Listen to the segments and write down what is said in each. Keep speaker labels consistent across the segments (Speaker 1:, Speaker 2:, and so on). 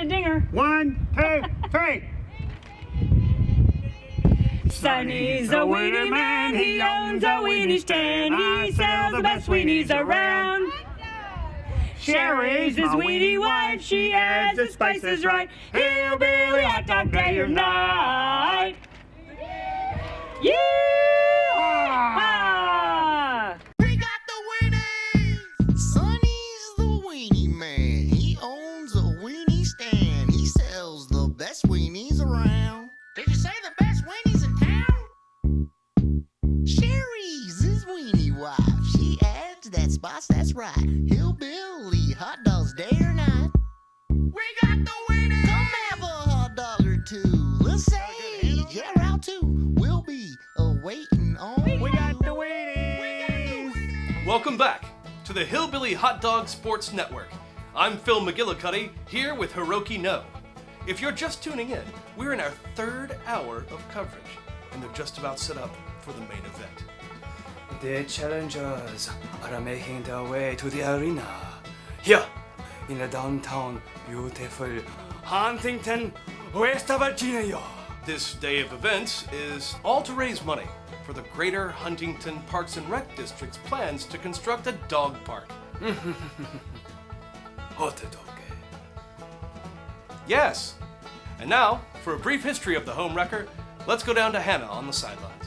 Speaker 1: a dinger.
Speaker 2: 1, 2, 3.
Speaker 1: Sonny's a weenie man, he owns a weenie stand. He sells the best weenies around. Sherry's his weenie wife, she adds the spices right. Hillbilly hot dog day or night. Yeah!
Speaker 3: We got the weenies! Sonny's the weenie man. He owns a weenie stand. He sells the best weenies around. Did you say the best weenies in town? Sherry's his weenie wife. She adds that spice that's right. Hillbilly hot dogs day or night. We got the weenies! Come have a hot dog or two. Let's say, yeah, round 2. We'll be waiting on
Speaker 2: We got the weenies!
Speaker 4: Welcome back to the Hillbilly Hot Dog Sports Network. I'm Phil McGillicuddy, here with Hiroki No. If you're just tuning in, we're in our 3rd hour of coverage, and they're just about set up for the main event.
Speaker 5: The challengers are making their way to the arena. Here, in the downtown, beautiful Huntington, West Virginia.
Speaker 4: This day of events is all to raise money for the Greater Huntington Parks and Rec District's plans to construct a dog park.
Speaker 5: Hot dog.
Speaker 4: Yes! And now, for a brief history of the Homewrecker, let's go down to Hannah on the sidelines.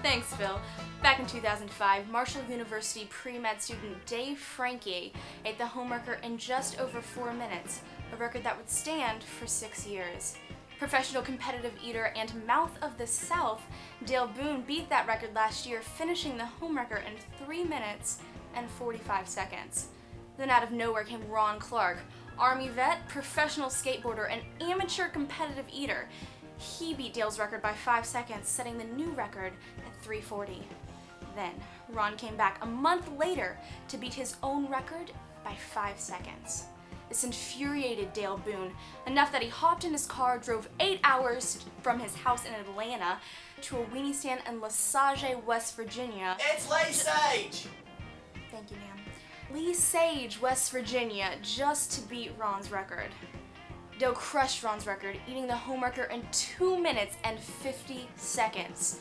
Speaker 6: Thanks, Phil. Back in 2005, Marshall University pre-med student Dave Frankie ate the Homewrecker in just over 4 minutes, a record that would stand for 6 years. Professional competitive eater and Mouth of the South, Dale Boone beat that record last year, finishing the Homewrecker in 3 minutes and 45 seconds. Then out of nowhere came Ron Clark, Army vet, professional skateboarder, and amateur competitive eater. He beat Dale's record by 5 seconds, setting the new record at 3:40. Then, Ron came back a month later to beat his own record by 5 seconds. This infuriated Dale Boone, enough that he hopped in his car, drove 8 hours from his house in Atlanta to a weenie stand in Lesage, West Virginia.
Speaker 7: It's Lesage!
Speaker 6: Thank you, ma'am. Lee Sage, West Virginia, just to beat Ron's record. Dale crushed Ron's record, eating the Homewrecker in 2 minutes and 50 seconds.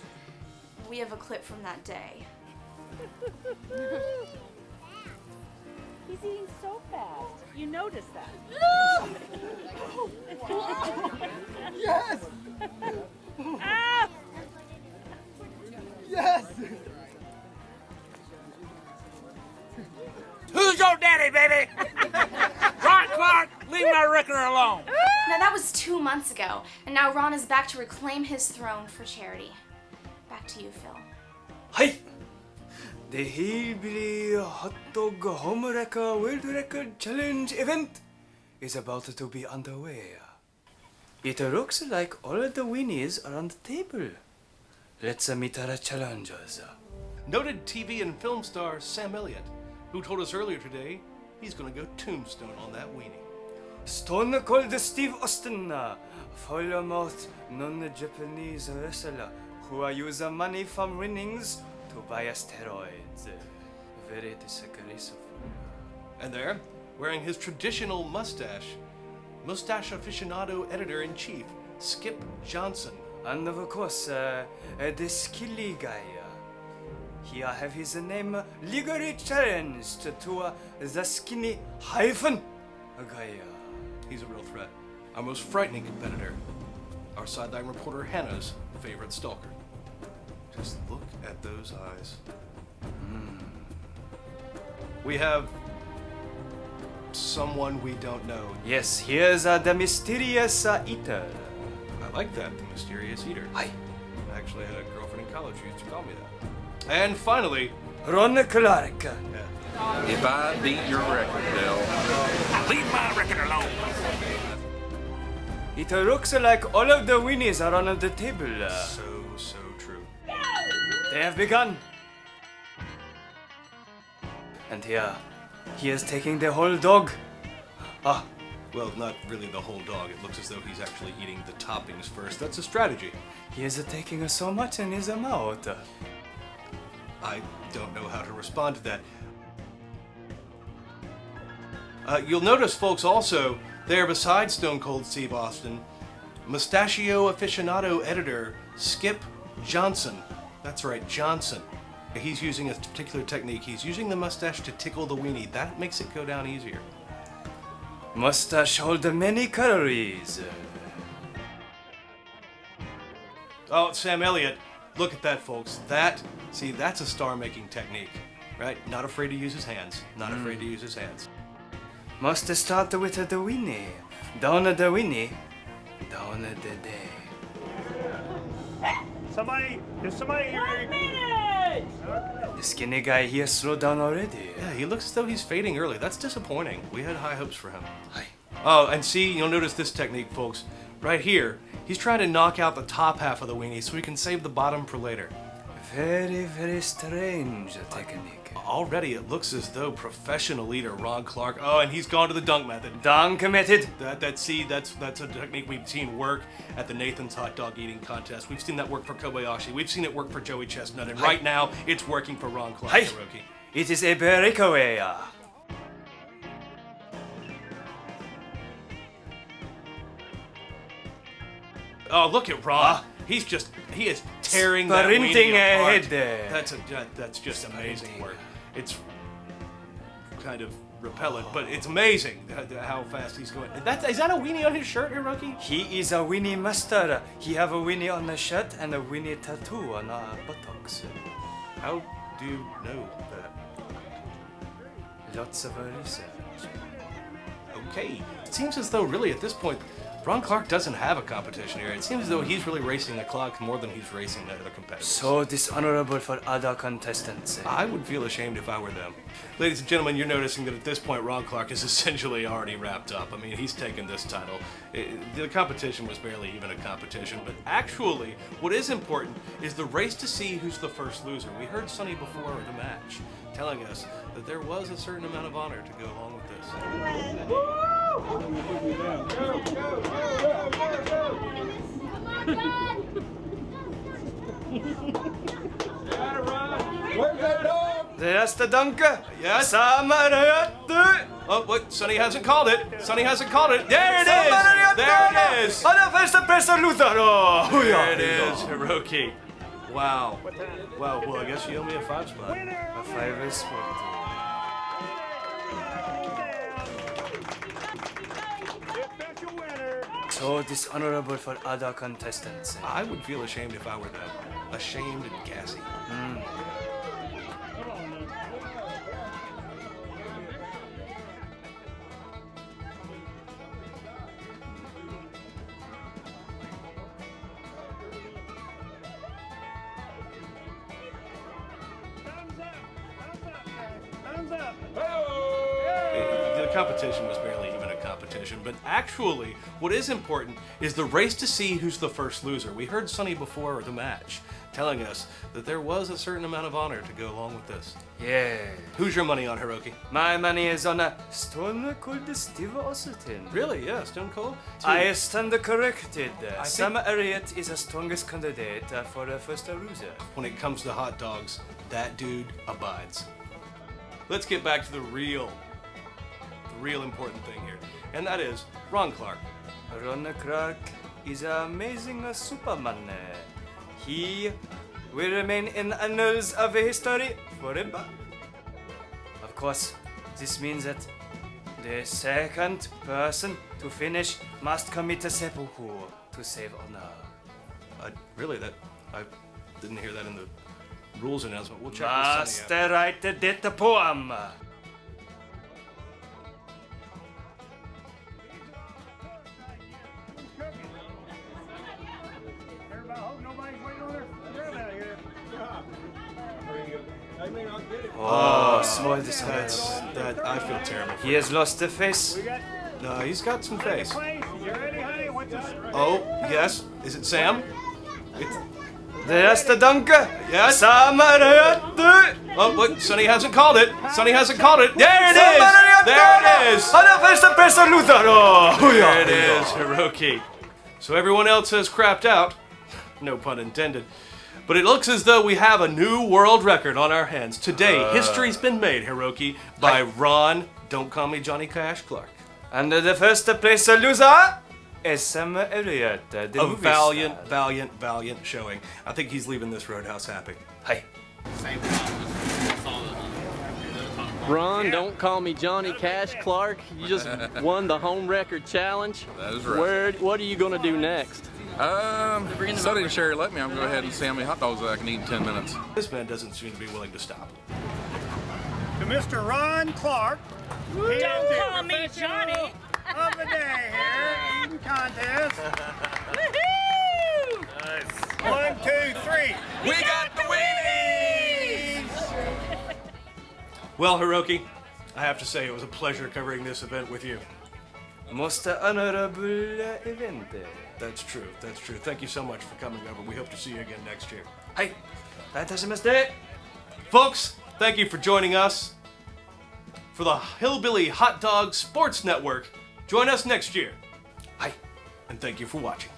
Speaker 6: We have a clip from that day.
Speaker 1: He's eating so fast. You notice that.
Speaker 2: Yes!
Speaker 1: Ah!
Speaker 2: Yes!
Speaker 7: Who's your daddy, baby? Ron Clark, leave my record alone.
Speaker 6: Now that was 2 months ago, and now Ron is back to reclaim his throne for charity. Back to you, Phil.
Speaker 5: Hi! The Hillbilly Hot Dog Homewrecker World Record Challenge event is about to be underway. It looks like all the weenies are on the table. Let's meet our challengers.
Speaker 4: Noted TV and film star Sam Elliott, who told us earlier today he's gonna go tombstone on that weenie.
Speaker 5: Stone Cold Steve Austin, foul-mouthed non-Japanese wrestler who use money from winnings to buy steroids. Very disgraceful.
Speaker 4: And there, wearing his traditional mustache aficionado editor-in-chief, Skip Johnson.
Speaker 5: And of course, the skilly guy. Here have his name legally challenged to the skinny hyphen guy.
Speaker 4: He's a real threat. Our most frightening competitor. Our sideline reporter Hannah's favorite stalker. Just look at those eyes. We have someone we don't know.
Speaker 5: Yes, here's the mysterious eater.
Speaker 4: I like that, the mysterious eater.
Speaker 5: Hi.
Speaker 4: I actually had a girlfriend in college who used to call me that. And finally,
Speaker 5: Ron Clark.
Speaker 8: If I beat your record, Dell,
Speaker 7: Leave my record alone.
Speaker 5: It looks like all of the weenies are on the table.
Speaker 4: so true.
Speaker 5: They have begun. And here, he is taking the whole dog. Ah,
Speaker 4: Well, not really the whole dog. It looks as though he's actually eating the toppings first. That's a strategy.
Speaker 5: he is taking so much in his mouth.
Speaker 4: I don't know how to respond to that. You'll notice, folks, also There beside Stone Cold Steve Austin, mustachio aficionado editor Skip Johnson. That's right, Johnson. He's using a particular technique. He's using the mustache to tickle the weenie. That makes it go down easier.
Speaker 5: Mustache hold many calories.
Speaker 4: Oh, Sam Elliott. Look at that, folks. That's a star-making technique, right? Not afraid to use his hands. Not afraid to use his hands.
Speaker 5: Must start with the weenie. Down the weenie. Down the day.
Speaker 2: There's somebody here.
Speaker 1: 1 minute!
Speaker 5: The skinny guy here slowed down already.
Speaker 4: Yeah, he looks as though he's fading early. That's disappointing. We had high hopes for him.
Speaker 5: Hi.
Speaker 4: Oh, and see, you'll notice this technique, folks. Right here, he's trying to knock out the top half of the weenie so we can save the bottom for later.
Speaker 5: Very, very strange technique.
Speaker 4: Already, it looks as though professional leader Ron Clark. Oh, and he's gone to the dunk method.
Speaker 5: Dunk committed.
Speaker 4: That's a technique we've seen work at the Nathan's hot dog eating contest. We've seen that work for Kobayashi. We've seen it work for Joey Chestnut, and right now it's working for Ron Clark.
Speaker 5: Hi.
Speaker 4: Hiroki.
Speaker 5: It is a breakaway.
Speaker 4: Oh, look at Ron. He is tearing that
Speaker 5: Sprinting
Speaker 4: weenie apart.
Speaker 5: ahead there.
Speaker 4: That's just amazing work. It's kind of repellent, but it's amazing how fast he's going. Is that a weenie on his shirt, Hiroki?
Speaker 5: He is a weenie master. He have a weenie on the shirt and a weenie tattoo on our buttocks.
Speaker 4: How do you know that?
Speaker 5: Lots of research.
Speaker 4: Okay. It seems as though really at this point, Ron Clark doesn't have a competition here. It seems as though he's really racing the clock more than he's racing the other competitors.
Speaker 5: So dishonorable for other contestants.
Speaker 4: I would feel ashamed if I were them. Ladies and gentlemen, you're noticing that at this point, Ron Clark is essentially already wrapped up. I mean, he's taken this title. The competition was barely even a competition, but actually, what is important is the race to see who's the first loser. We heard Sonny before the match telling us that there was a certain amount of honor to go along with this.
Speaker 5: There's the dunker.
Speaker 4: Yes.
Speaker 5: Samarayat.
Speaker 4: Oh, wait, Sonny hasn't called it. Sonny hasn't called it. There it is. There it is. There it is, Hiroki. Wow. Wow, well, I guess you owe me a 5 spot.
Speaker 5: A 5 is sport. So dishonorable for other contestants.
Speaker 4: I would feel ashamed if I were them. Ashamed and gassy. The competition was barely even a competition, but actually, what is important is the race to see who's the first loser. We heard Sonny before the match telling us that there was a certain amount of honor to go along with this.
Speaker 5: Yeah.
Speaker 4: Who's your money on, Hiroki?
Speaker 5: My money is on a Stone Cold Steve Austin.
Speaker 4: Really? Yeah, Stone Cold?
Speaker 5: I stand corrected.
Speaker 4: I
Speaker 5: Sam
Speaker 4: think-
Speaker 5: Elliott is the strongest candidate for the first loser.
Speaker 4: When it comes to hot dogs, that dude abides. Let's get back to the real important thing here, and that is Ron Clark.
Speaker 5: Ron Clark is an amazing Superman. He will remain in annals of history forever. Of course, this means that the second person to finish must commit a seppuku to save honor.
Speaker 4: I didn't hear that in the rules announcement. We'll check with Sonny out.
Speaker 5: Master write the poem. Oh, small disgrace.
Speaker 4: That I feel terrible.
Speaker 5: He has lost the face.
Speaker 4: No, he's got some face.
Speaker 2: You ready, honey? What's this?
Speaker 4: Oh, yes. Is it Sam?
Speaker 5: There's the dunker.
Speaker 4: Yes.
Speaker 5: Samarayat.
Speaker 4: Oh, wait, Sonny hasn't called it. Sonny hasn't called it. There it is. There it is. There it is, Hiroki. So everyone else has crapped out. No pun intended. But it looks as though we have a new world record on our hands. Today, history's been made, Hiroki, by Ron, don't call me Johnny Cash Clark.
Speaker 5: And the first place loser is Sam Elliott.
Speaker 4: A valiant showing. I think he's leaving this roadhouse happy.
Speaker 5: Hi.
Speaker 9: Ron, don't call me Johnny Cash Clark. You just won the Home Record Challenge.
Speaker 8: That is right.
Speaker 9: What are you going to do next?
Speaker 8: Sonny and Sherry let me. I'm going to go ahead and see how many hot dogs I can eat in 10 minutes.
Speaker 4: This man doesn't seem to be willing to stop.
Speaker 2: To Mr. Ron Clark.
Speaker 1: Don't call me Johnny.
Speaker 2: Of the day here, eating contest.
Speaker 1: Woohoo!
Speaker 2: Nice. 1, 2, 3.
Speaker 8: We got the weenies!
Speaker 4: Well, Hiroki, I have to say it was a pleasure covering this event with you.
Speaker 5: Most honorable event.
Speaker 4: That's true. That's true. Thank you so much for coming over. We hope to see you again next year.
Speaker 5: Hi. That
Speaker 4: Folks, thank you for joining us for the Hillbilly Hot Dog Sports Network. Join us next year.
Speaker 5: Hi.
Speaker 4: And thank you for watching.